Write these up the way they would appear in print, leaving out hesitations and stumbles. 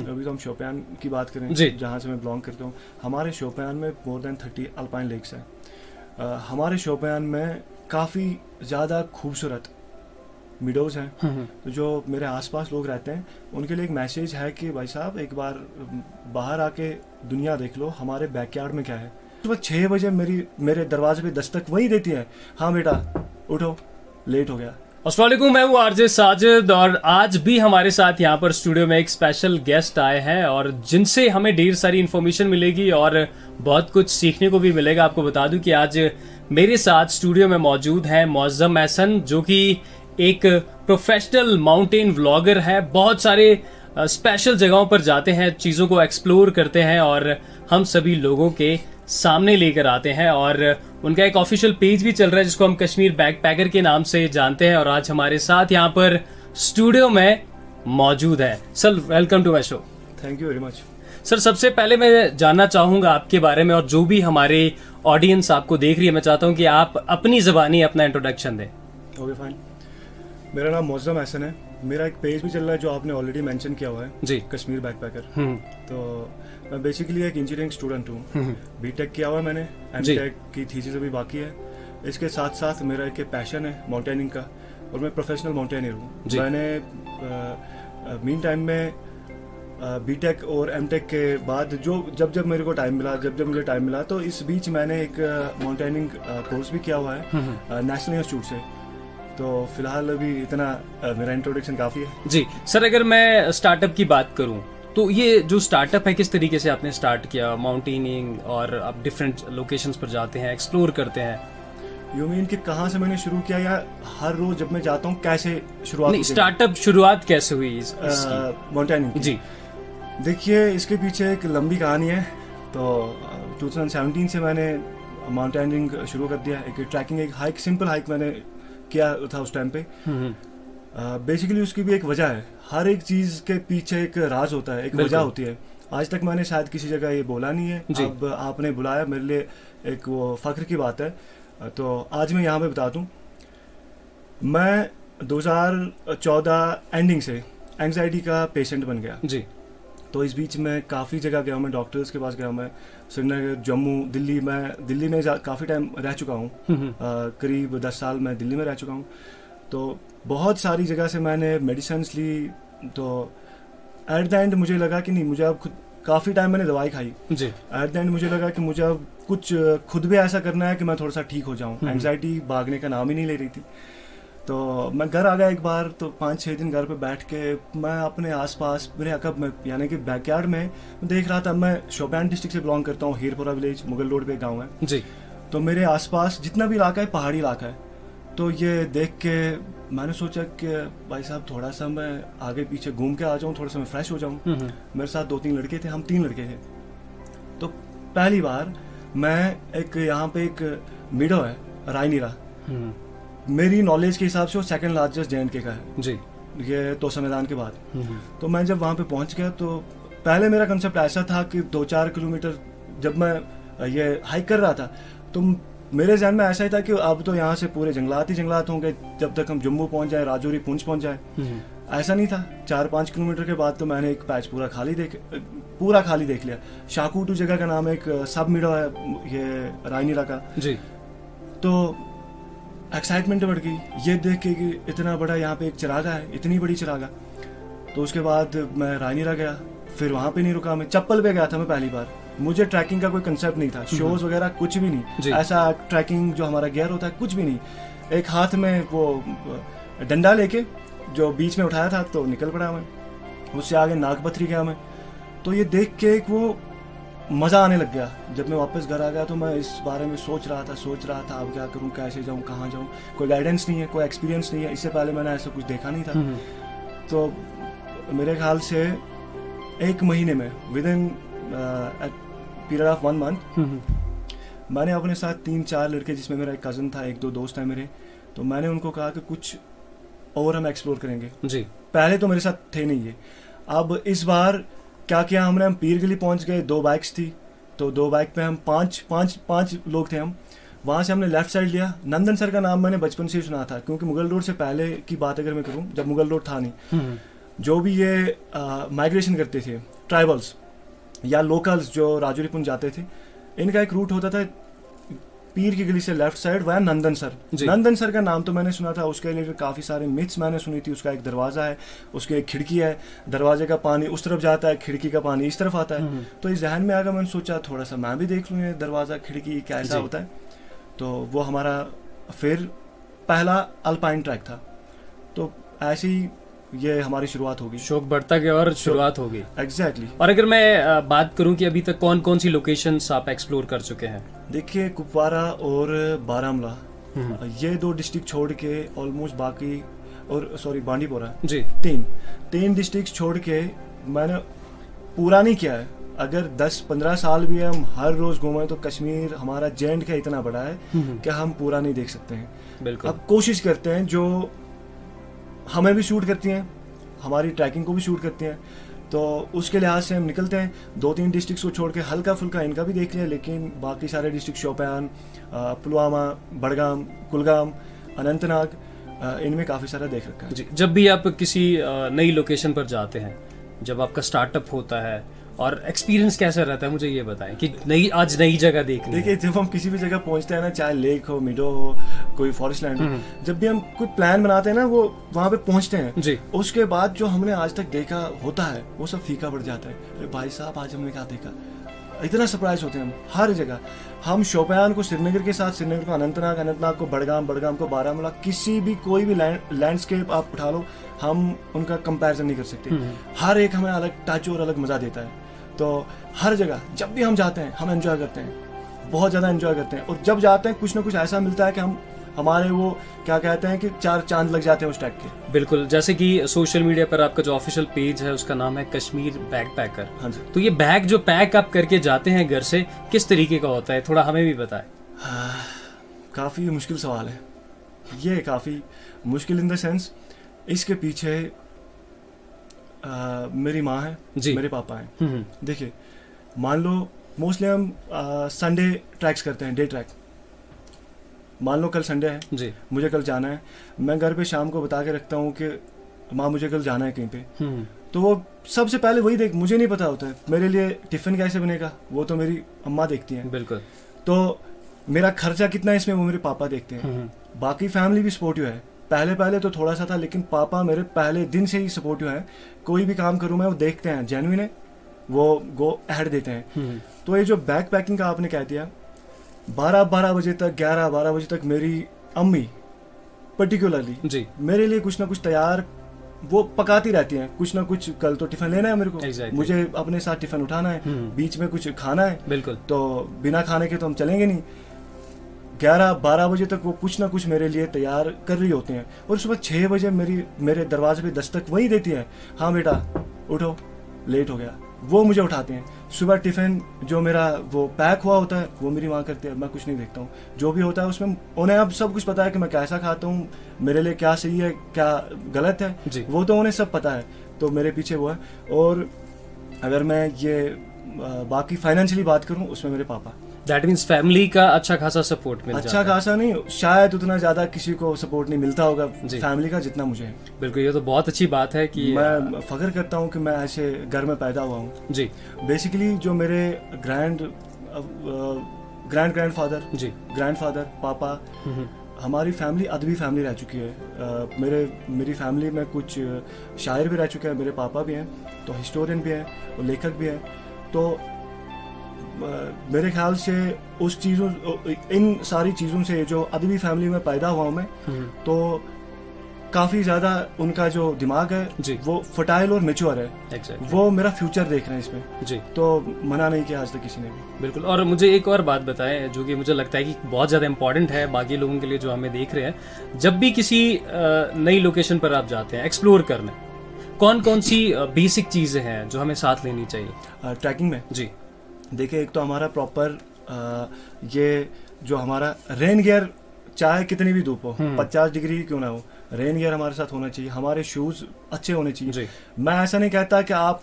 अभी तो हम शोपियान की बात करें जहाँ से मैं बिलोंग करता हूँ, हमारे शोपियान में मोर देन 30 अल्पाइन लेक्स हैं। हमारे शोपियान में काफ़ी ज़्यादा खूबसूरत मिडोज़ हैं। तो जो मेरे आसपास लोग रहते हैं उनके लिए एक मैसेज है कि भाई साहब एक बार बाहर आके दुनिया देख लो, हमारे बैकयार्ड में क्या है। सुबह 6 बजे मेरे दरवाजे पे दस्तक वही देती है, हाँ बेटा उठो, लेट हो गया। अस्सलाम वालेकुम, मैं हूँ आरजे साजिद और आज भी हमारे साथ यहाँ पर स्टूडियो में एक स्पेशल गेस्ट आए हैं और जिनसे हमें ढेर सारी इन्फॉर्मेशन मिलेगी और बहुत कुछ सीखने को भी मिलेगा। आपको बता दूं कि आज मेरे साथ स्टूडियो में मौजूद हैं मौज़म एहसन, जो कि एक प्रोफेशनल माउंटेन व्लॉगर है। बहुत सारे स्पेशल जगहों पर जाते हैं, चीज़ों को एक्सप्लोर करते हैं और हम सभी लोगों के सामने लेकर आते हैं। और उनका एक ऑफिशियल पेज भी चल रहा है जिसको हम कश्मीर बैकपैकर के नाम से जानते हैं और आज हमारे साथ यहाँ पर स्टूडियो में मौजूद है। Sir welcome to my show. Thank you very much. Sir सबसे पहले मैं जानना चाहूंगा आपके बारे में, और जो भी हमारे ऑडियंस आपको देख रही है, मैं चाहता हूँ कि आप अपनी ज़बानी अपना इंट्रोडक्शन दें। Okay fine. मेरा नाम मौज़म एहसन है। मेरा एक पेज भी चल रहा है जो आपने ऑलरेडी मेंशन किया हुआ है जी, कश्मीर बैकपैकर। तो मैं बेसिकली एक इंजीनियरिंग स्टूडेंट हूँ। बीटेक किया हुआ है मैंने, एमटेक की थीसिस अभी बाकी है। इसके साथ साथ मेरा एक पैशन है माउंटेनिंग का और मैं प्रोफेशनल माउंटेनियर हूँ। मैंने मीन टाइम में बीटेक और एमटेक के बाद जब मेरे को टाइम मिला, जब मुझे टाइम मिला, तो इस बीच मैंने एक माउंटेनिंग कोर्स भी किया हुआ है नेशनल इंस्टीट्यूट से। तो फिलहाल अभी इतना मेरा इंट्रोडक्शन काफ़ी है जी। सर अगर मैं स्टार्टअप की बात करूं तो ये जो स्टार्टअप है किस तरीके से आपने स्टार्ट किया माउंटेनिंग, और आप डिफरेंट लोकेशंस पर जाते हैं, एक्सप्लोर करते हैं? यू मीन कि कहाँ से मैंने शुरू किया या हर रोज जब मैं जाता हूँ कैसे शुरुआत? स्टार्टअप शुरुआत कैसे हुई माउंटेनिंग की? जी देखिए, इसके पीछे एक लंबी कहानी है। तो 2017 से मैंने माउंटेनिंग शुरू कर दिया। एक ट्रैकिंग, एक हाइक, सिंपल हाइक मैंने किया था उस टाइम पे। बेसिकली उसकी भी एक वजह है। हर एक चीज के पीछे एक राज होता है, एक वजह होती है। आज तक मैंने शायद किसी जगह ये बोला नहीं है, अब आपने बुलाया, मेरे लिए एक वो फख्र की बात है। तो आज मैं यहाँ पे बता दूं, मैं 2014 एंडिंग से एंग्जाइटी का पेशेंट बन गया जी। तो इस बीच में काफ़ी जगह गया हूँ, मैं डॉक्टर्स के पास गया हूँ, मैं श्रीनगर, जम्मू, दिल्ली। मैं दिल्ली में काफ़ी टाइम रह चुका हूँ, करीब 10 साल मैं दिल्ली में रह चुका हूँ। तो बहुत सारी जगह से मैंने मेडिसिन्स ली। तो एट द एंड मुझे लगा कि नहीं, मुझे अब खुद काफ़ी टाइम मैंने दवाई खाई जी। एट द एंड मुझे लगा कि मुझे अब कुछ खुद भी ऐसा करना है कि मैं थोड़ा सा ठीक हो जाऊँ। एंग्जाइटी भागने का नाम ही नहीं ले रही थी। तो मैं घर आ गया एक बार, तो 5-6 दिन घर पे बैठ के मैं अपने आसपास मेरे अकब में यानी कि बैकयार्ड में देख रहा था। मैं शोपियान डिस्ट्रिक्ट से बिलोंग करता हूँ, हीरपुरा विलेज, मुगल रोड पे गांव है जी। तो मेरे आसपास जितना भी इलाका है पहाड़ी इलाका है। तो ये देख के मैंने सोचा कि भाई साहब थोड़ा सा मैं आगे पीछे घूम के आ जाऊँ, थोड़ा सा मैं फ्रेश हो जाऊँ। मेरे साथ 2-3 लड़के थे, हम 3 लड़के थे। तो पहली बार मैं एक यहाँ पे एक मिडो है रायनीरा, मेरी नॉलेज के हिसाब से वो सेकंड लार्जेस्ट JNK का है जी, ये तोसा मैदान के बाद। तो मैं जब वहाँ पे पहुँच गया तो पहले मेरा कंसेप्ट ऐसा था कि 2-4 किलोमीटर जब मैं ये हाइक कर रहा था तो मेरे जहन में ऐसा ही था कि अब तो यहाँ से पूरे जंगलात ही जंगलात होंगे जब तक हम जम्मू पहुँच जाए, राजौरी, पुंछ पहुँच जाए। ऐसा नहीं था। 4-5 किलोमीटर के बाद तो मैंने एक पैच पूरा खाली देख लिया। शाकूटू जगह का नाम, एक सब मिडो है ये रायनीरा का जी। तो एक्साइटमेंट बढ़ गई ये देख के कि इतना बड़ा यहाँ पे एक चिरागा है, इतनी बड़ी चिरागा। तो उसके बाद मैं रायनीरा गया, फिर वहाँ पे नहीं रुका, मैं चप्पल पे गया था मैं पहली बार। मुझे ट्रैकिंग का कोई कंसेप्ट नहीं था, शोज वगैरह कुछ भी नहीं, ऐसा ट्रैकिंग जो हमारा गियर होता है कुछ भी नहीं। एक हाथ में वो डंडा लेके जो बीच में उठाया था तो निकल पड़ा मैं। उससे आगे नागपथरी गया मैं। तो ये देख के एक वो मज़ा आने लग गया। जब मैं वापस घर आ गया तो मैं इस बारे में सोच रहा था अब क्या करूं, कैसे जाऊं, कहाँ जाऊं। कोई गाइडेंस नहीं है, कोई एक्सपीरियंस नहीं है, इससे पहले मैंने ऐसा कुछ देखा नहीं था। तो मेरे ख्याल से 1 महीने में with in period of 1 month मैंने अपने साथ 3-4 लड़के, जिसमें मेरा एक कज़न था, 1-2 दोस्त हैं मेरे, तो मैंने उनको कहा कि कुछ और हम एक्सप्लोर करेंगे जी। पहले तो मेरे साथ थे नहीं ये। अब इस बार क्या किया हमने, हम पीर गली पहुंच गए, 2 बाइक्स थी। तो 2 बाइक पे हम पाँच लोग थे हम। वहाँ से हमने लेफ्ट साइड लिया। नंदन सर का नाम मैंने बचपन से सुना था, क्योंकि मुगल रोड से पहले की बात अगर मैं करूँ, जब मुगल रोड था नहीं, जो भी ये माइग्रेशन करते थे ट्राइबल्स या लोकल्स जो राजौरी पुंज जाते थे, इनका एक रूट होता था पीर की गली से लेफ्ट साइड, वह नंदनसर। नंदनसर का नाम तो मैंने सुना था, उसके लिए काफ़ी सारे मिथ्स मैंने सुनी थी। उसका एक दरवाज़ा है, उसकी एक खिड़की है, दरवाजे का पानी उस तरफ जाता है, खिड़की का पानी इस तरफ आता है। तो इस जहन में आकर मैंने सोचा थोड़ा सा मैं भी देख लूँ ये दरवाज़ा खिड़की कैसा होता है। तो वो हमारा फिर पहला अल्पाइन ट्रैक था। तो ऐसी ये हमारी शुरुआत होगी, शौक बढ़ता गया और शुरुआत होगी। एग्जैक्टली। और अगर मैं बात करूं कि अभी तक कौन कौन सी लोकेशंस आप एक्सप्लोर कर चुके हैं? देखिए, कुपवारा और बारामूला, ये 2 डिस्ट्रिक्ट छोड़ के ऑलमोस्ट बाकी, और सॉरी बांडीपोरा जी, तीन डिस्ट्रिक्ट छोड़ के मैंने पूरा नहीं किया है। अगर 10-15 साल भी हम हर रोज घूमें तो कश्मीर हमारा J&K इतना बड़ा है कि हम पूरा नहीं देख सकते हैं। बिल्कुल। अब कोशिश करते हैं, जो हमें भी शूट करती हैं, हमारी ट्रैकिंग को भी शूट करती हैं, तो उसके लिहाज से हम निकलते हैं। 2-3 डिस्ट्रिक्ट्स को छोड़ के हल्का फुल्का इनका भी देख लिया, लेकिन बाकी सारे डिस्ट्रिक्ट शोपियान, पुलवामा, बडगाम, कुलगाम, अनंतनाग, इनमें काफ़ी सारा देख रखा है जी। जब भी आप किसी नई लोकेशन पर जाते हैं, जब आपका स्टार्टअप होता है, और एक्सपीरियंस कैसा रहता है, मुझे ये बताएं कि आज नई जगह देखनी है। देखिए, जब हम किसी भी जगह पहुंचते हैं ना, चाहे लेक हो, मिडो हो, कोई फॉरेस्ट लैंड हो, जब भी हम कोई प्लान बनाते हैं ना, वो वहाँ पे पहुंचते हैं जी, उसके बाद जो हमने आज तक देखा होता है वो सब फीका पड़ जाता है। अरे भाई साहब, आज हमने क्या देखा, इतना सरप्राइज होते हैं हम हर जगह। हम शोपियान को श्रीनगर के साथ, श्रीनगर को अनंतनाग, अनंतनाग को बडगाम, बडगाम को बारामूला, किसी भी कोई भी लैंडस्केप आप उठा लो, हम उनका कंपैरिजन नहीं कर सकते। हर एक हमें अलग टच और अलग मजा देता है। तो हर जगह जब भी हम जाते हैं हम एंजॉय करते हैं, बहुत ज़्यादा एंजॉय करते हैं। और जब जाते हैं कुछ ना कुछ ऐसा मिलता है कि हमारे वो क्या कहते हैं कि 4 चांद लग जाते हैं उस ट्रैक के। बिल्कुल। जैसे कि सोशल मीडिया पर आपका जो ऑफिशियल पेज है उसका नाम है कश्मीर बैकपैकर। हाँ जी। तो ये बैग जो पैक आप करके जाते हैं घर से, किस तरीके का होता है, थोड़ा हमें भी बताएं। काफ़ी मुश्किल सवाल है ये, काफ़ी मुश्किल इन द सेंस, इसके पीछे मेरी माँ है, मेरे पापा हैं। देखिए, मान लो मोस्टली हम संडे ट्रैक्स करते हैं, डे ट्रैक। मान लो कल संडे है जी, मुझे कल जाना है, मैं घर पे शाम को बता के रखता हूँ कि माँ मुझे कल जाना है कहीं पे, तो वो सबसे पहले वही देख, मुझे नहीं पता होता है मेरे लिए टिफिन कैसे बनेगा, वो तो मेरी अम्मा देखती हैं। बिल्कुल। तो मेरा खर्चा कितना है इसमें, वो मेरे पापा देखते हैं। बाकी फैमिली भी सपोर्टिव है, पहले तो थोड़ा सा था, लेकिन पापा मेरे पहले दिन से ही सपोर्टिव है। कोई भी काम करूँ मैं, वो देखते हैं, जेन्युइन है, वो गो अहेड देते हैं। तो ये जो बैक पैकिंग का आपने कह दिया, 12 बजे तक, 11-12 बजे तक मेरी अम्मी पर्टिकुलरली जी मेरे लिए कुछ ना कुछ तैयार वो पकाती रहती हैं, कुछ ना कुछ। कल तो टिफिन लेना है मेरे को, मुझे अपने साथ टिफिन उठाना है, बीच में कुछ खाना है। बिल्कुल। तो बिना खाने के तो हम चलेंगे नहीं। 11-12 बजे तक वो कुछ ना कुछ मेरे लिए तैयार कर रही होते हैं, और सुबह 6 बजे मेरे दरवाजे पे दस्तक वही देती है, हाँ बेटा उठो, लेट हो गया। वो मुझे उठाते हैं। सुबह टिफिन जो मेरा वो पैक हुआ होता है वो मेरी माँ करती है, मैं कुछ नहीं देखता हूँ। जो भी होता है उसमें उन्हें अब सब कुछ पता है कि मैं कैसा खाता हूँ, मेरे लिए क्या सही है क्या गलत है, वो तो उन्हें सब पता है। तो मेरे पीछे वो है। और अगर मैं ये बाकी फाइनेंशियली बात करूँ, उसमें मेरे पापा। दैट मीन्स फैमिली का अच्छा खासा सपोर्ट मिल जाता है। अच्छा खासा नहीं, शायद उतना ज्यादा किसी को सपोर्ट नहीं मिलता होगा फैमिली का जितना मुझे है। बिल्कुल, ये तो बहुत अच्छी बात है कि मैं फख्र करता हूँ कि मैं ऐसे घर में पैदा हुआ हूँ जी। बेसिकली जो मेरे ग्रैंडफादर जी, ग्रैंडफादर, पापा, हमारी फैमिली अदबी फैमिली रह चुकी है। मेरी फैमिली में कुछ शायर भी रह चुके हैं, मेरे पापा भी हैं, तो हिस्टोरियन भी हैं और लेखक भी हैं। तो मेरे ख्याल से उस चीज़ों, इन सारी चीज़ों से जो अदबी फैमिली में पैदा हुआ हूँ मैं, तो काफ़ी ज़्यादा उनका जो दिमाग है वो फर्टाइल और मेच्योर है। वो मेरा फ्यूचर देख रहे हैं इसमें जी। तो मना नहीं किया आज तक किसी ने भी। बिल्कुल। और मुझे एक और बात बताएं जो कि मुझे लगता है कि बहुत ज़्यादा इंपॉर्टेंट है बाकी लोगों के लिए जो हमें देख रहे हैं। जब भी किसी नई लोकेशन पर आप जाते हैं एक्सप्लोर करने, कौन कौन सी बेसिक चीज़ें हैं जो हमें साथ लेनी चाहिए ट्रैकिंग में? जी देखिए, एक तो हमारा प्रॉपर ये जो हमारा रेन गियर, चाहे कितनी भी धूप हो, 50 डिग्री क्यों ना हो, रेन गियर हमारे साथ होना चाहिए। हमारे शूज अच्छे होने चाहिए। मैं ऐसा नहीं कहता कि आप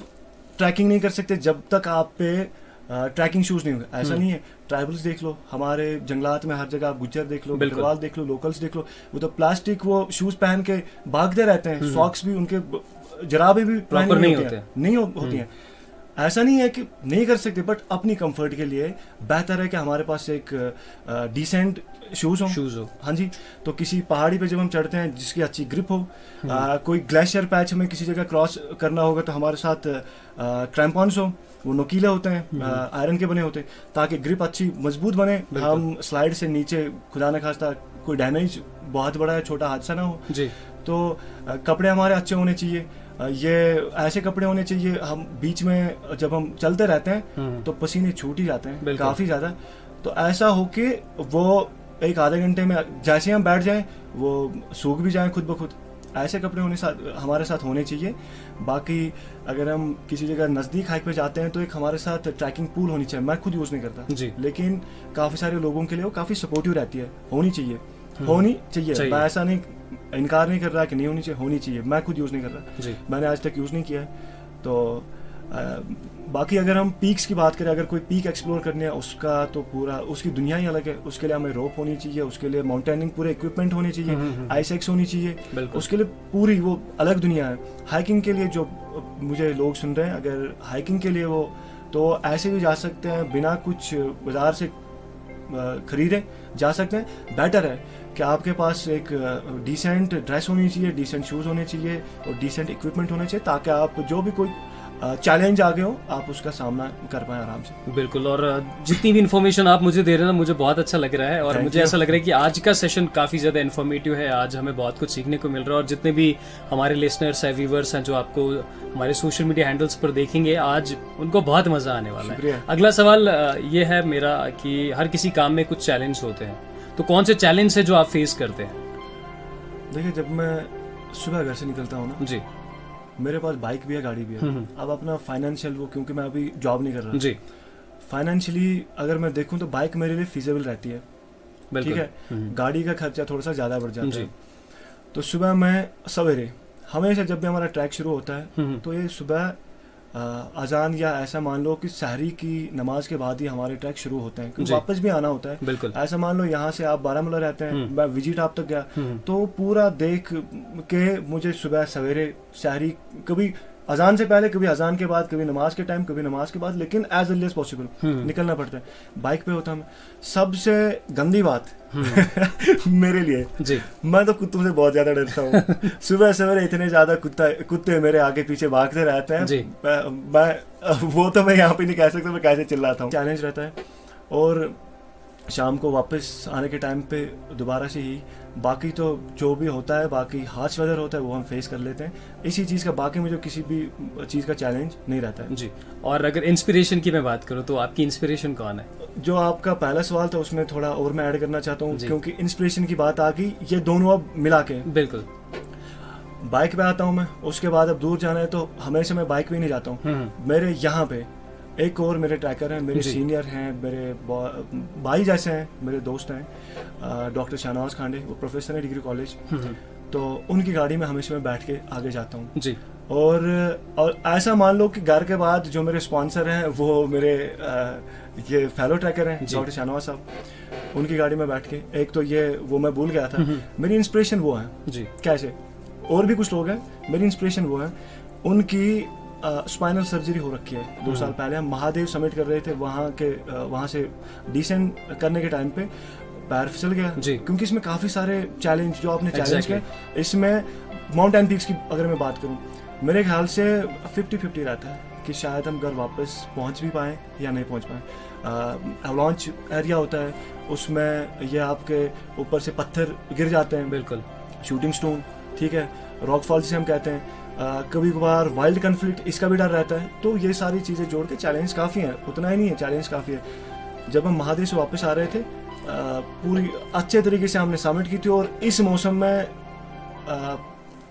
ट्रैकिंग नहीं कर सकते जब तक आप पे ट्रैकिंग शूज नहीं होंगे, ऐसा नहीं है। ट्राइबल्स देख लो, हमारे जंगलात में हर जगह आप गुज्जर देख लो, बकरवाल देख लो, लोकल्स देख लो, वो तो प्लास्टिक वो शूज पहन के भागते रहते हैं। सॉक्स भी उनके, जराबे भी प्रॉपर नहीं होती हैं। ऐसा नहीं है कि नहीं कर सकते, बट अपनी कंफर्ट के लिए बेहतर है कि हमारे पास एक डिसेंट शूज़ हो। हाँ जी, तो किसी पहाड़ी पे जब हम चढ़ते हैं जिसकी अच्छी ग्रिप हो, कोई ग्लेशियर पैच हमें किसी जगह क्रॉस करना होगा तो हमारे साथ क्रैम्पॉन्स हो, वो नुकीले होते हैं, आयरन के बने होते हैं, ताकि ग्रिप अच्छी मजबूत बने, हम स्लाइड से नीचे खुदा न खास्ता कोई डैमेज बहुत बड़ा है छोटा हादसा ना हो जी। तो कपड़े हमारे अच्छे होने चाहिए, ये ऐसे कपड़े होने चाहिए, हम बीच में जब हम चलते रहते हैं तो पसीने छूट ही जाते हैं काफ़ी ज़्यादा, तो ऐसा हो कि वो एक आधे घंटे में जैसे हम बैठ जाएं वो सूख भी जाएं खुद ब खुद, ऐसे कपड़े हमारे साथ होने चाहिए। बाकी अगर हम किसी जगह नज़दीक हाइक पे जाते हैं तो एक हमारे साथ ट्रैकिंग पूल होनी चाहिए, मैं खुद यूज़ नहीं करता जी, लेकिन काफ़ी सारे लोगों के लिए वो काफ़ी सपोर्टिव रहती है, होनी चाहिए। मैं ऐसा नहीं इनकार नहीं कर रहा कि नहीं होनी चाहिए, मैं खुद यूज़ नहीं कर रहा, मैंने आज तक यूज़ नहीं किया है। तो बाकी अगर हम पीक्स की बात करें, अगर कोई पीक एक्सप्लोर करने है उसका तो पूरा उसकी दुनिया ही अलग है, उसके लिए हमें रोप होनी चाहिए, उसके लिए माउंटेनिंग पूरे इक्विपमेंट होने चाहिए, आईसेक्स होनी चाहिए, उसके लिए पूरी वो अलग दुनिया है। हाइकिंग के लिए जो मुझे लोग सुन रहे हैं, अगर हाइकिंग के लिए वो तो ऐसे भी जा सकते हैं बिना कुछ बाजार से खरीदे जा सकते हैं। बेटर है कि आपके पास एक डिसेंट ड्रेस होनी चाहिए, डिसेंट शूज़ होने चाहिए और डिसेंट इक्विपमेंट होने चाहिए, ताकि आप जो भी कोई चैलेंज आ गए हो आप उसका सामना कर पाए आराम से। बिल्कुल, और जितनी भी इन्फॉर्मेशन आप मुझे दे रहे हैं ना, मुझे बहुत अच्छा लग रहा है, और मुझे ऐसा लग रहा है कि आज का सेशन काफ़ी ज़्यादा इन्फॉर्मेटिव है, आज हमें बहुत कुछ सीखने को मिल रहा है। और जितने भी हमारे लिसनर्स हैं, व्यूवर्स हैं, जो आपको हमारे सोशल मीडिया हैंडल्स पर देखेंगे, आज उनको बहुत मज़ा आने वाला है। अगला सवाल ये है मेरा कि हर किसी काम में कुछ चैलेंज होते हैं, तो कौन से चैलेंज है जो आप फेस करते हैं? देखिए, जब मैं सुबह घर से निकलता हूँ ना जी, मेरे पास बाइक भी है, गाड़ी भी है। अब अपना फाइनेंशियल वो, क्योंकि मैं अभी जॉब नहीं कर रहा जी, फाइनेंशियली अगर मैं देखूं तो बाइक मेरे लिए फिजिबल रहती है, ठीक है। गाड़ी का खर्चा थोड़ा सा ज़्यादा बढ़ जाता है। तो सुबह मैं सवेरे हमेशा जब भी हमारा ट्रैक शुरू होता है तो ये सुबह अजान या ऐसा मान लो कि सहरी की नमाज के बाद ही हमारे ट्रैक शुरू होते हैं, क्योंकि वापस भी आना होता है। बिल्कुल। ऐसा मान लो यहाँ से आप बारामूला रहते हैं, मैं विजिट आप तक गया, तो पूरा देख के मुझे सुबह सवेरे सहरी कभी अजान से पहले, कभी अजान के बाद, कभी नमाज के टाइम, कभी नमाज के बाद, लेकिन एज अर्ली एज पॉसिबल निकलना पड़ता है। बाइक पे होता हूँ। सबसे गंदी बात मेरे लिए जी, मैं तो कुत्तों से बहुत ज्यादा डरता हूँ। सुबह सवेरे इतने ज्यादा कुत्ते मेरे आगे पीछे भागते रहते हैं, मैं वो तो मैं यहाँ पे नहीं कह सकता मैं कैसे चिल्लाता हूँ। चैलेंज रहता है, और शाम को वापस आने के टाइम पे दोबारा से ही बाकी तो जो भी होता है, बाकी हार्श वेदर होता है वो हम फेस कर लेते हैं, इसी चीज़ का। बाकी मुझे किसी भी चीज़ का चैलेंज नहीं रहता है जी। और अगर इंस्पिरेशन की मैं बात करूँ तो आपकी इंस्पिरेशन कौन है? जो आपका पहला सवाल था उसमें थोड़ा और मैं ऐड करना चाहता हूँ, क्योंकि इंस्पिरेशन की बात आ गई, ये दोनों अब मिला के। बिल्कुल। बाइक पे आता हूँ मैं, उसके बाद अब दूर जाना है तो हमेशा मैं बाइक पे नहीं जाता हूँ। मेरे यहाँ पे एक और मेरे ट्रैकर हैं, मेरे सीनियर हैं, मेरे भाई जैसे हैं, मेरे दोस्त हैं, डॉक्टर शाहनवाज खांडे, वो प्रोफेसर है डिग्री कॉलेज, तो उनकी गाड़ी में हमेशा मैं बैठ के आगे जाता हूँ जी। और ऐसा मान लो कि घर के बाद जो मेरे स्पॉन्सर हैं वो मेरे ये फेलो ट्रैकर हैं, डॉक्टर शाहनवाज साहब, उनकी गाड़ी में बैठ के, एक तो ये वो मैं भूल गया था, मेरी इंस्पिरेशन वो है जी। कैसे और भी कुछ लोग हैं, मेरी इंस्पिरेशन वो है, उनकी स्पाइनल सर्जरी हो रखी है 2 साल पहले। हम महादेव समिट कर रहे थे, वहाँ से डिसेंड करने के टाइम पे पैर फिसल गया जी, क्योंकि इसमें काफ़ी सारे चैलेंज जो आपने चैलेंज किए, इसमें माउंटेन पीक्स की अगर मैं बात करूँ, मेरे ख्याल से 50-50 रहता है कि शायद हम घर वापस पहुँच भी पाएँ या नहीं पहुँच पाएँ। अवलॉन्च एरिया होता है, उसमें ये आपके ऊपर से पत्थर गिर जाते हैं, बिल्कुल, शूटिंग स्टोन, ठीक है, रॉक फॉल जिसे हम कहते हैं, कभी कभार वाइल्ड कन्फ्लिक्ट, इसका भी डर रहता है। तो ये सारी चीज़ें जोड़ के चैलेंज काफ़ी है, उतना ही नहीं है, चैलेंज काफ़ी है। जब हम महादेव से वापस आ रहे थे, पूरी अच्छे तरीके से हमने समिट की थी, और इस मौसम में,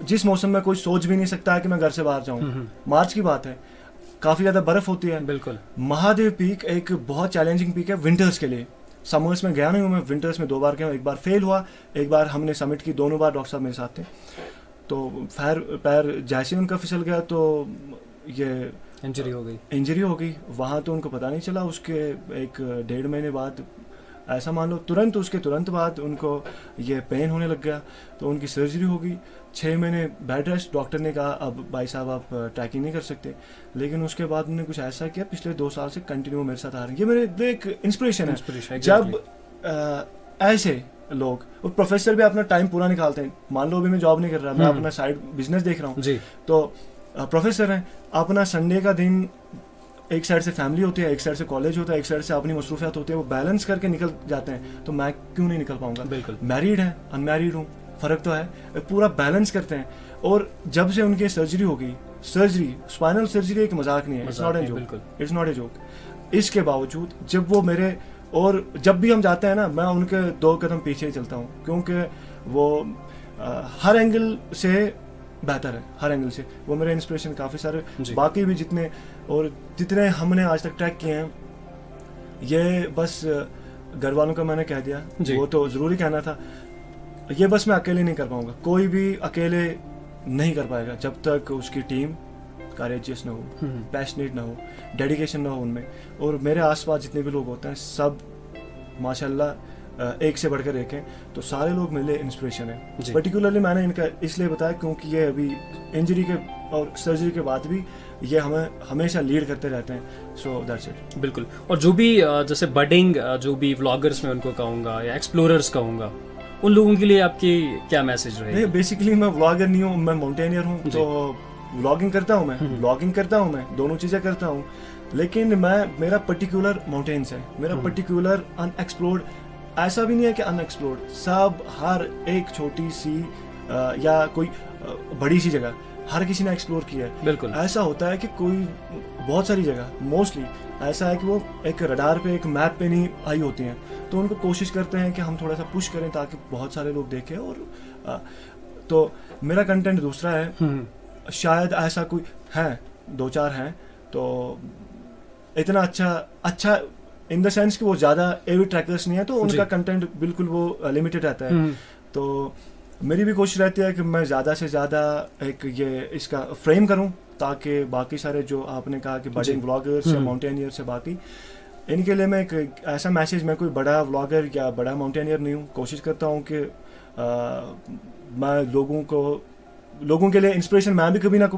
जिस मौसम में कोई सोच भी नहीं सकता है कि मैं घर से बाहर जाऊँ, मार्च की बात है, काफ़ी ज़्यादा बर्फ़ होती है। बिल्कुल। महादेव पीक एक बहुत चैलेंजिंग पीक है विंटर्स के लिए। समर्स में गया नहीं हूँ मैं, विंटर्स में 2 बार गया हूँ, एक बार फेल हुआ, एक बार हमने समिट की, दोनों बार डॉक्टर साहब मेरे साथ थे, तो पैर जैसे उनका फिसल गया तो ये इंजरी हो गई। वहाँ तो उनको पता नहीं चला, उसके 1-1.5 महीने बाद ऐसा मान लो उसके तुरंत बाद उनको ये पेन होने लग गया, तो उनकी सर्जरी होगी, 6 महीने बेड रेस्ट। डॉक्टर ने कहा अब भाई साहब आप ट्रैकिंग नहीं कर सकते, लेकिन उसके बाद उन्होंने कुछ ऐसा किया, पिछले 2 साल से कंटिन्यू मेरे साथ आ रहे हैं। ये मेरे लिए एक इंस्पिरेशन है। जब ऐसे लोग, और प्रोफेसर भी अपना टाइम पूरा निकालते हैं, मान लो अभी मैं जॉब नहीं कर रहा, मैं अपना साइड बिजनेस देख रहा हूँ, तो प्रोफेसर हैं, अपना संडे का दिन एक साइड से फैमिली होती है, एक साइड से कॉलेज होता है, एक साइड से अपनी मसरूफियात होती है, वो बैलेंस करके निकल जाते हैं, तो मैं क्यों नहीं निकल पाऊंगा? बिल्कुल। मैरिड है, अनमैरिड हूँ, फर्क तो है, पूरा बैलेंस करते हैं। और जब से उनकी सर्जरी हो गई, स्पाइनल सर्जरी एक मजाक नहीं है, इट्स नॉट ए जोक। इसके बावजूद जब वो मेरे, और जब भी हम जाते हैं ना, मैं उनके 2 कदम पीछे ही चलता हूँ, क्योंकि वो हर एंगल से बेहतर है, हर एंगल से। वो मेरे इंस्पिरेशन काफ़ी सारे, बाकी भी जितने हमने आज तक ट्रैक किए हैं, ये बस घर वालों का मैंने कह दिया, वो तो ज़रूरी कहना था। ये बस मैं अकेले नहीं कर पाऊंगा, कोई भी अकेले नहीं कर पाएगा जब तक उसकी टीम करेजियस ना हो, पैशनेट ना हो, डेडिकेशन ना हो उनमें। और मेरे आसपास जितने भी लोग होते हैं सब माशाल्लाह एक से बढ़कर एक हैं, तो सारे लोग मेरे लिए इंस्पिरेशन है। पर्टिकुलरली मैंने इनका इसलिए बताया क्योंकि ये अभी इंजरी के और सर्जरी के बाद भी ये हमें हमेशा लीड करते रहते हैं। So that's it. बिल्कुल। और जो भी जैसे बडिंग जो भी व्लॉगर्स में उनको कहूँगा या एक्सप्लोरर्स कहूँगा, उन लोगों के लिए आपकी क्या मैसेज रहेगा? बेसिकली मैं व्लॉगर नहीं हूँ, मैं माउंटेनियर हूँ, तो व्लॉगिंग करता हूँ, मैं व्लॉगिंग करता हूँ, मैं दोनों चीज़ें करता हूँ, लेकिन मेरा पर्टिकुलर माउंटेन्स है, मेरा पर्टिकुलर अनएक्सप्लोर्ड। ऐसा भी नहीं है कि अनएक्सप्लोर्ड, सब हर एक छोटी सी या कोई बड़ी सी जगह हर किसी ने एक्सप्लोर किया है। बिल्कुल। ऐसा होता है कि कोई बहुत सारी जगह मोस्टली ऐसा है कि वो एक रडार पे, एक मैप पे नहीं आई होती हैं, तो उनको कोशिश करते हैं कि हम थोड़ा सा पुश करें ताकि बहुत सारे लोग देखें। और तो मेरा कंटेंट दूसरा है, शायद ऐसा कोई है, 2-4 हैं, तो इतना अच्छा इन द सेंस कि वो ज़्यादा एवी ट्रैकर्स नहीं है, तो उनका कंटेंट बिल्कुल वो लिमिटेड रहता है। तो मेरी भी कोशिश रहती है कि मैं ज़्यादा से ज़्यादा एक ये इसका फ्रेम करूं, ताकि बाकी सारे जो आपने कहा कि बडिंग व्लॉगर्स या माउंटेनियर्स से बाकी, इनके लिए मैं एक ऐसा मैसेज, मैं कोई बड़ा व्लॉगर या बड़ा माउंटेनियर नहीं हूँ, कोशिश करता हूँ कि मैं लोगों के लिए इंस्पिरेशन मैं भी कभी ना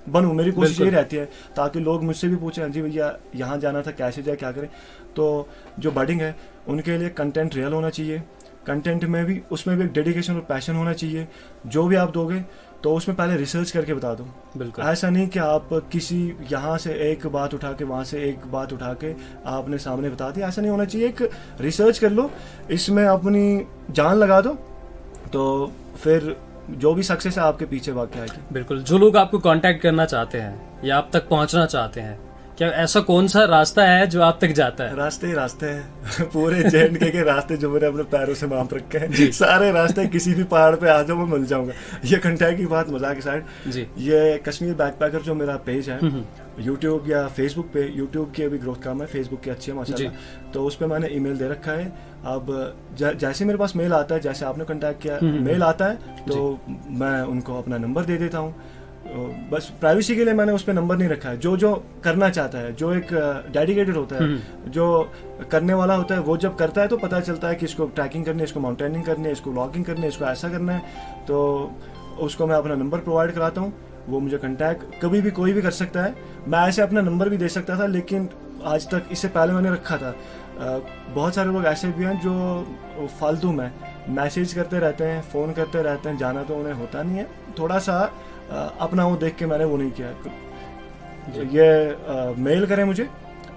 बनूं। मेरी कोशिश ये रहती है ताकि लोग मुझसे भी पूछें, हाँ जी भैया यहाँ जाना था, कैसे जाए, क्या करें। तो जो बडिंग है उनके लिए कंटेंट रियल होना चाहिए, कंटेंट में भी उसमें भी एक डेडिकेशन और पैशन होना चाहिए। जो भी आप दोगे तो उसमें पहले रिसर्च करके बता दो। बिल्कुल। ऐसा नहीं कि आप किसी यहाँ से एक बात उठा के वहाँ से एक बात उठा के आपने सामने बता दी, ऐसा नहीं होना चाहिए। एक रिसर्च कर लो, इसमें अपनी जान लगा दो, तो फिर जो भी सक्सेस है आपके पीछे वाकई आएगी। बिल्कुल। जो लोग आपको कांटेक्ट करना चाहते हैं या आप तक पहुंचना चाहते हैं, क्या ऐसा कौन सा रास्ता है जो आप तक जाता है? रास्ते ही रास्ते हैं पूरे JNK के रास्ते जो मैंने अपने पैरों से माप रखे हैं, सारे रास्ते। किसी भी पहाड़ पे आ जाओ मैं मिल जाऊंगा। ये कंटेंट की बात मजाक की साइड, ये कश्मीर बैकपैकर जो मेरा पेज है यूट्यूब या फेसबुक पे, यूट्यूब की अभी ग्रोथ कम है, फेसबुक की अच्छी है माशाल्लाह, तो उस पर मैंने ईमेल दे रखा है। अब जैसे मेरे पास मेल आता है, जैसे आपने कांटेक्ट किया, मेल आता है तो मैं उनको अपना नंबर दे देता हूँ। बस प्राइवेसी के लिए मैंने उस पर नंबर नहीं रखा है। जो करना चाहता है, जो एक डेडिकेटेड होता है, जो करने वाला होता है, वो जब करता है तो पता चलता है कि इसको ट्रैकिंग करनी है, इसको माउंटेनिंग करनी है, इसको व्लॉगिंग करनी है, इसको ऐसा करना है, तो उसको मैं अपना नंबर प्रोवाइड कराता हूँ। वो मुझे कांटेक्ट कभी भी कोई भी कर सकता है। मैं ऐसे अपना नंबर भी दे सकता था, लेकिन आज तक इससे पहले मैंने रखा था। बहुत सारे लोग ऐसे भी हैं जो फालतू में मैसेज करते रहते हैं, फ़ोन करते रहते हैं, जाना तो उन्हें होता नहीं है। थोड़ा सा अपना वो देख के मैंने वो नहीं किया। ये मेल करें मुझे,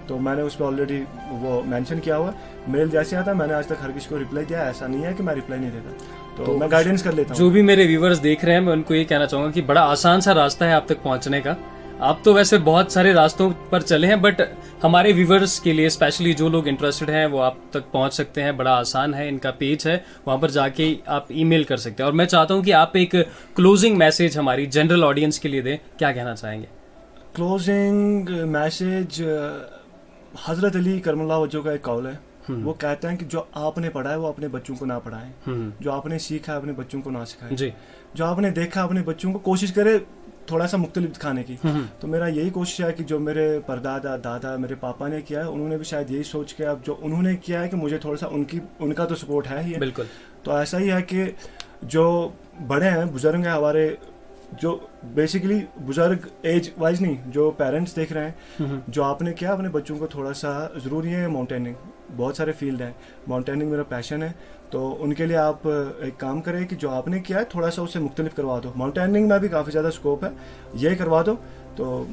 तो मैंने उस पर ऑलरेडी वो मेंशन किया हुआ। मेल जैसे आता है मैंने आज तक हर किसी को रिप्लाई दिया, ऐसा नहीं है कि मैं रिप्लाई नहीं देता, तो मैं गाइडेंस कर लेता हूँ। जो भी मेरे व्यूवर्स देख रहे हैं, मैं उनको ये कहना चाहूँगा कि बड़ा आसान सा रास्ता है आप तक पहुँचने का। आप तो वैसे बहुत सारे रास्तों पर चले हैं, बट हमारे व्यूवर्स के लिए स्पेशली जो लोग इंटरेस्टेड हैं वो आप तक पहुंच सकते हैं। बड़ा आसान है, इनका पेज है, वहां पर जाके आप ईमेल कर सकते हैं। और मैं चाहता हूं कि आप एक क्लोजिंग मैसेज हमारी जनरल ऑडियंस के लिए दें। क्या कहना चाहेंगे? क्लोजिंग मैसेज, हजरत अली करमुल्लाह वजह का एक कौल है। वो कहते हैं कि जो आपने पढ़ा है वो अपने बच्चों को ना पढ़ाएं, जो आपने सीखा है अपने बच्चों को ना सिखाएं, जो आपने देखा अपने बच्चों को कोशिश करे थोड़ा सा मुख्तलिफ दिखाने की। तो मेरा यही कोशिश है कि जो मेरे परदादा दादा मेरे पापा ने किया है, उन्होंने भी शायद यही सोच के अब जो उन्होंने किया है कि मुझे थोड़ा सा उनका तो सपोर्ट है ही है। बिल्कुल। तो ऐसा ही है कि जो बड़े हैं, बुजुर्ग हैं हमारे, जो बेसिकली बुजुर्ग एज वाइज नहीं, जो पेरेंट्स देख रहे हैं, जो आपने किया अपने बच्चों को थोड़ा सा ज़रूरी है। माउंटेनिंग बहुत सारे फील्ड हैं, माउंटेनिंग मेरा पैशन है, तो उनके लिए आप एक काम करें कि जो आपने किया है थोड़ा सा उससे मुख्तलिफ करवा दो। माउंटेनिंग में भी काफ़ी ज़्यादा स्कोप है, ये करवा दो तो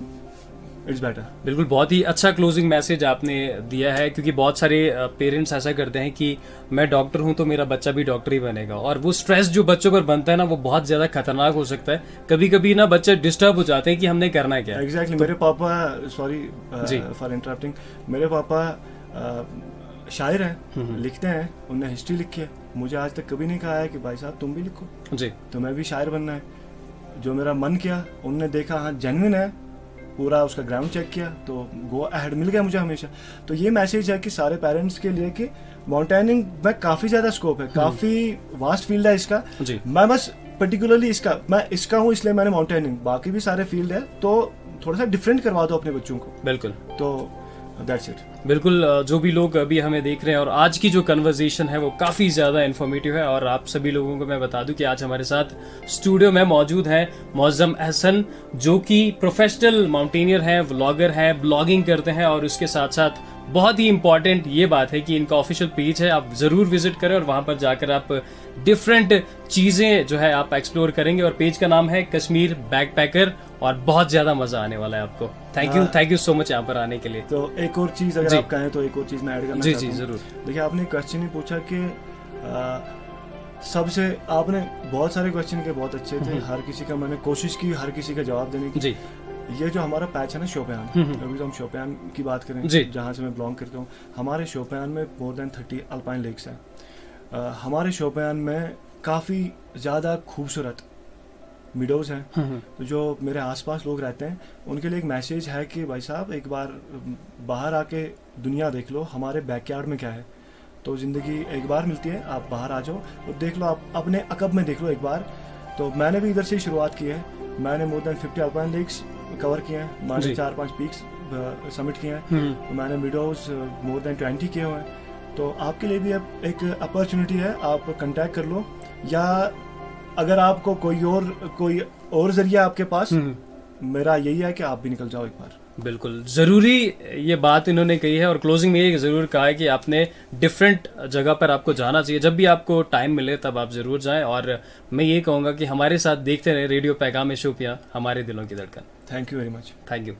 इट्स बेटर। बिल्कुल, बहुत ही अच्छा क्लोजिंग मैसेज आपने दिया है, क्योंकि बहुत सारे पेरेंट्स ऐसा करते हैं कि मैं डॉक्टर हूं तो मेरा बच्चा भी डॉक्टर ही बनेगा, और वो स्ट्रेस जो बच्चों पर बनता है ना, वो बहुत ज़्यादा खतरनाक हो सकता है। कभी कभी ना बच्चे डिस्टर्ब हो जाते हैं कि हमने करना क्या है। एग्जैक्टली। मेरे पापा, सॉरी फॉर इंटरप्टिंग, मेरे पापा शायर हैं, लिखते हैं, उन्होंने हिस्ट्री लिखी है। मुझे आज तक कभी नहीं कहा है कि भाई साहब तुम भी लिखो जी, तो मैं भी शायर बनना है। जो मेरा मन किया, उनने देखा हाँ जेन्युइन है, पूरा उसका ग्राउंड चेक किया, तो गो अहेड मिल गया मुझे हमेशा। तो ये मैसेज है कि सारे पेरेंट्स के लिए कि माउंटेनिंग में काफ़ी ज़्यादा स्कोप है, काफ़ी वास्ट फील्ड है इसका जी। मैं बस पर्टिकुलरली मैं इसका हूँ, इसलिए मैंने माउंटेनिंग, बाकी भी सारे फील्ड है, तो थोड़ा सा डिफरेंट करवा दो अपने बच्चों को। बिल्कुल, तो दैट्स इट। बिल्कुल, जो भी लोग अभी हमें देख रहे हैं, और आज की जो कन्वर्सेशन है वो काफ़ी ज़्यादा इन्फॉर्मेटिव है, और आप सभी लोगों को मैं बता दूं कि आज हमारे साथ स्टूडियो में मौजूद हैं मौज़म अहसन, जो कि प्रोफेशनल माउंटेनियर हैं, व्लॉगर हैं, ब्लॉगिंग करते हैं, और उसके साथ साथ बहुत ही इंपॉर्टेंट ये बात है कि इनका ऑफिशियल पेज है, आप ज़रूर विजिट करें और वहाँ पर जाकर आप डिफरेंट चीज़ें जो है आप एक्सप्लोर करेंगे। और पेज का नाम है कश्मीर बैकपैकर, और बहुत ज़्यादा मज़ा आने वाला है आपको। थैंक यू सो मच यहाँ पर आने के लिए। तो एक और चीज़ अगर आप कहें तो एक और चीज़ मैं ऐड करना चाहता हूं। जी ज़रूर। देखिए, आपने क्वेश्चन ही पूछा कि सबसे, आपने बहुत सारे क्वेश्चन के बहुत अच्छे थे, हर किसी का मैंने कोशिश की हर किसी का जवाब देने की। जी, ये जो हमारा पैच है ना शोपियान, अभी तो हम शोपियान की बात करें जहाँ से मैं बिलोंग करता हूँ, हमारे शोपियान में मोर देन 30 अल्पाइन लेक्स हैं। हमारे शोपियान में काफ़ी ज़्यादा खूबसूरत मिडोज हैं। तो जो मेरे आसपास लोग रहते हैं उनके लिए एक मैसेज है कि भाई साहब एक बार बाहर आके दुनिया देख लो, हमारे बैकयार्ड में क्या है। तो ज़िंदगी एक बार मिलती है, आप बाहर आ जाओ और देख लो, आप अपने अकब में देख लो एक बार। तो मैंने भी इधर से ही शुरुआत की है, मैंने more than 50 alpine lakes cover किए हैं, मैंने 4-5 पीक्स समिट किए हैं, तो मैंने मिडोज मोर देन 20 किए हुए हैं। तो आपके लिए भी अब एक अपॉर्चुनिटी है, आप कांटेक्ट कर लो, या अगर आपको कोई और जरिया आपके पास, मेरा यही है कि आप भी निकल जाओ एक बार। बिल्कुल ज़रूरी ये बात इन्होंने कही है, और क्लोजिंग में ये ज़रूर कहा है कि आपने डिफरेंट जगह पर आपको जाना चाहिए, जब भी आपको टाइम मिले तब आप ज़रूर जाएं। और मैं ये कहूँगा कि हमारे साथ देखते रहे रेडियो पैगाम शोपियां, हमारे दिलों की धड़कन। Thank you very much. Thank you.